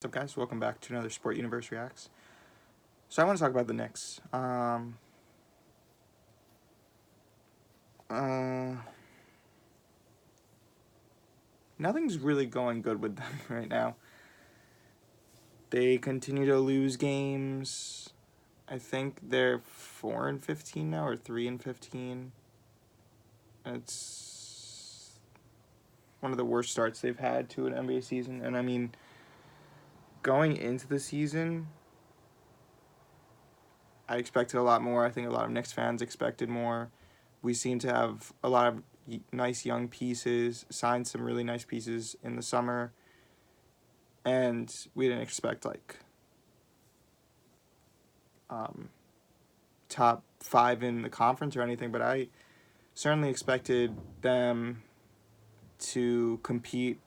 What's up, guys? Welcome back to another Sport Universe Reacts. So I want to talk about the Knicks. Uh, Nothing's really going good with them right now. They continue to lose games. I think they're 4-15 now, or 3-15. It's one of the worst starts they've had to an NBA season. And I mean, going into the season, I expected a lot more. I think a lot of Knicks fans expected more. We seem to have a lot of nice young pieces, signed some really nice pieces in the summer, and we didn't expect um, top 5 in the conference or anything, but I certainly expected them to compete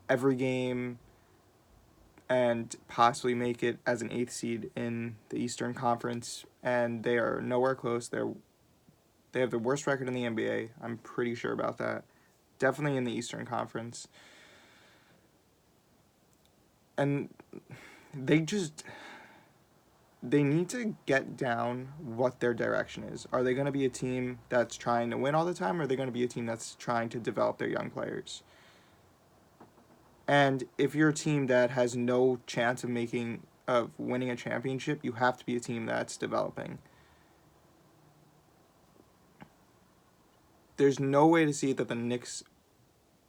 every game and possibly make it as an 8th seed in the Eastern Conference, and they are nowhere close. They have the worst record in the NBA. I'm pretty sure about that. Definitely in the Eastern Conference. And they need to get down what their direction is. Are they going to be a team that's trying to win all the time, or are they going to be a team that's trying to develop their young players? And if you're a team that has no chance of winning a championship, you have to be a team that's developing. There's no way to see that the Knicks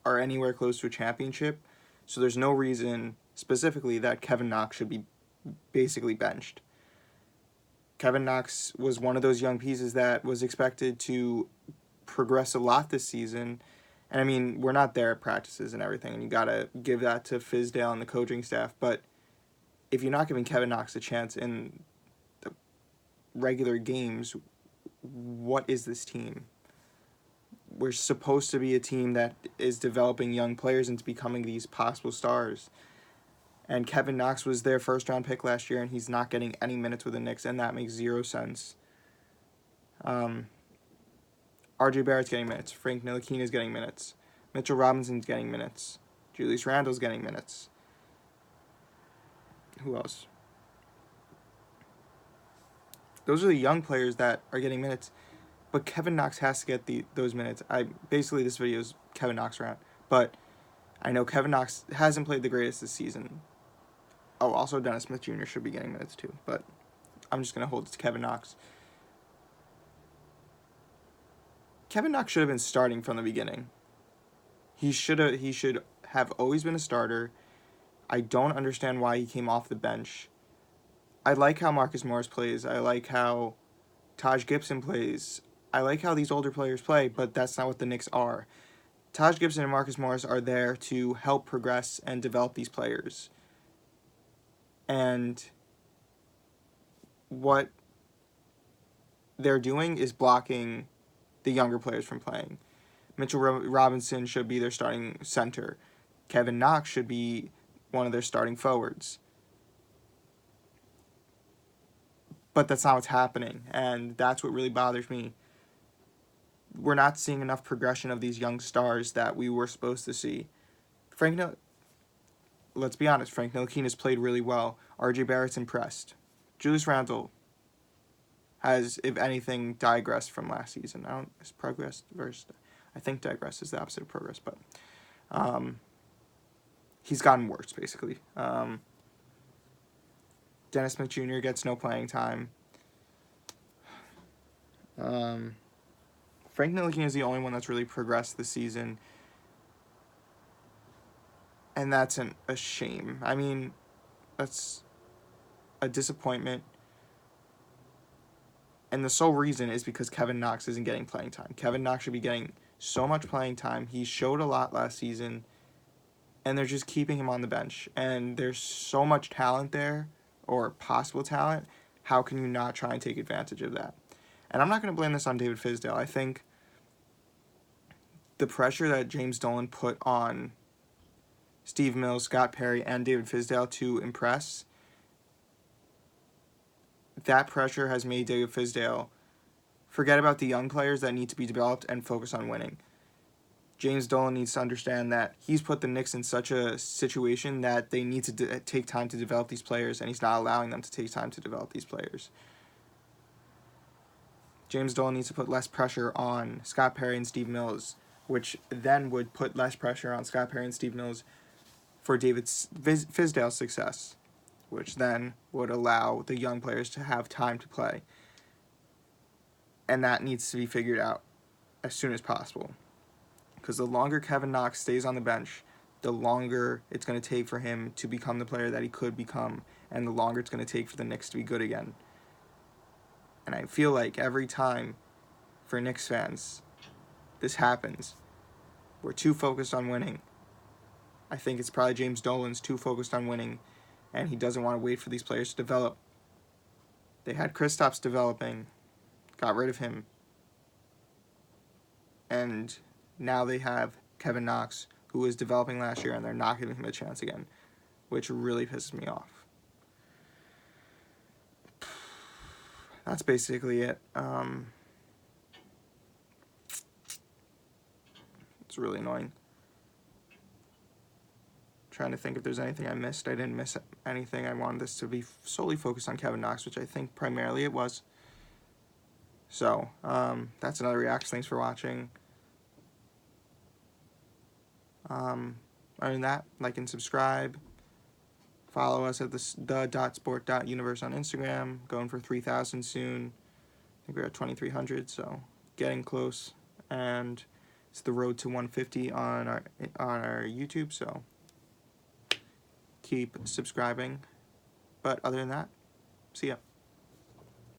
are anywhere close to a championship, so there's no reason specifically that Kevin Knox should be basically benched. Kevin Knox was one of those young pieces that was expected to progress a lot this season. And I mean, we're not there at practices and everything, and you got to give that to Fizdale and the coaching staff. But if you're not giving Kevin Knox a chance in the regular games, what is this team? We're supposed to be a team that is developing young players into becoming these possible stars. And Kevin Knox was their first-round pick last year, and he's not getting any minutes with the Knicks, and that makes zero sense. RJ Barrett's getting minutes. Frank Ntilikina's getting minutes. Mitchell Robinson's getting minutes. Julius Randle's getting minutes. Who else? Those are the young players that are getting minutes, but Kevin Knox has to get those minutes. Basically, this video is Kevin Knox rant, but I know Kevin Knox hasn't played the greatest this season. Oh, also Dennis Smith Jr. should be getting minutes too, but I'm just going to hold it to Kevin Knox. Kevin Knox should have been starting from the beginning. He should have always been a starter. I don't understand why he came off the bench. I like how Marcus Morris plays. I like how Taj Gibson plays. I like how these older players play, but that's not what the Knicks are. Taj Gibson and Marcus Morris are there to help progress and develop these players. And what they're doing is blocking the younger players from playing. Mitchell Robinson should be their starting center. Kevin Knox should be one of their starting forwards. But that's not what's happening, and that's what really bothers me. We're not seeing enough progression of these young stars that we were supposed to see. Let's be honest, Frank Ntilikina's played really well. RJ Barrett's impressed. Julius Randle has, if anything, digressed from last season. I think digress is the opposite of progress, but he's gotten worse, basically. Dennis Smith Jr. gets no playing time. Frank Ntilikina is the only one that's really progressed this season, and that's a shame. I mean, that's a disappointment, and the sole reason is because Kevin Knox isn't getting playing time. Kevin Knox should be getting so much playing time. He showed a lot last season, and they're just keeping him on the bench, and there's so much talent there, or possible talent. How can you not try and take advantage of that? And I'm not going to blame this on David Fizdale. I think the pressure that James Dolan put on Steve Mills, Scott Perry, and David Fizdale to impress, that pressure has made David Fizdale forget about the young players that need to be developed and focus on winning. James Dolan needs to understand that he's put the Knicks in such a situation that they need to take time to develop these players, and he's not allowing them to take time to develop these players. James Dolan needs to put less pressure on Scott Perry and Steve Mills, which then would put less pressure on Scott Perry and Steve Mills for David Fizdale's success, which then would allow the young players to have time to play. And that needs to be figured out as soon as possible. Because the longer Kevin Knox stays on the bench, the longer it's going to take for him to become the player that he could become, and the longer it's going to take for the Knicks to be good again. And I feel like every time for Knicks fans this happens, we're too focused on winning. I think it's probably James Dolan's too focused on winning, and he doesn't want to wait for these players to develop. They had Kristaps developing, got rid of him, and now they have Kevin Knox, who was developing last year, and they're not giving him a chance again, which really pisses me off. That's basically it. It's really annoying. Trying to think if there's anything I missed. I didn't miss anything. I wanted this to be solely focused on Kevin Knox, which I think primarily it was. So, that's another reaction. Thanks for watching. Other than that, like and subscribe. Follow us at the.sport.universe on Instagram. Going for 3,000 soon. I think we're at 2,300, so getting close. And it's the road to 150 on our YouTube, so keep subscribing. But other than that, see ya.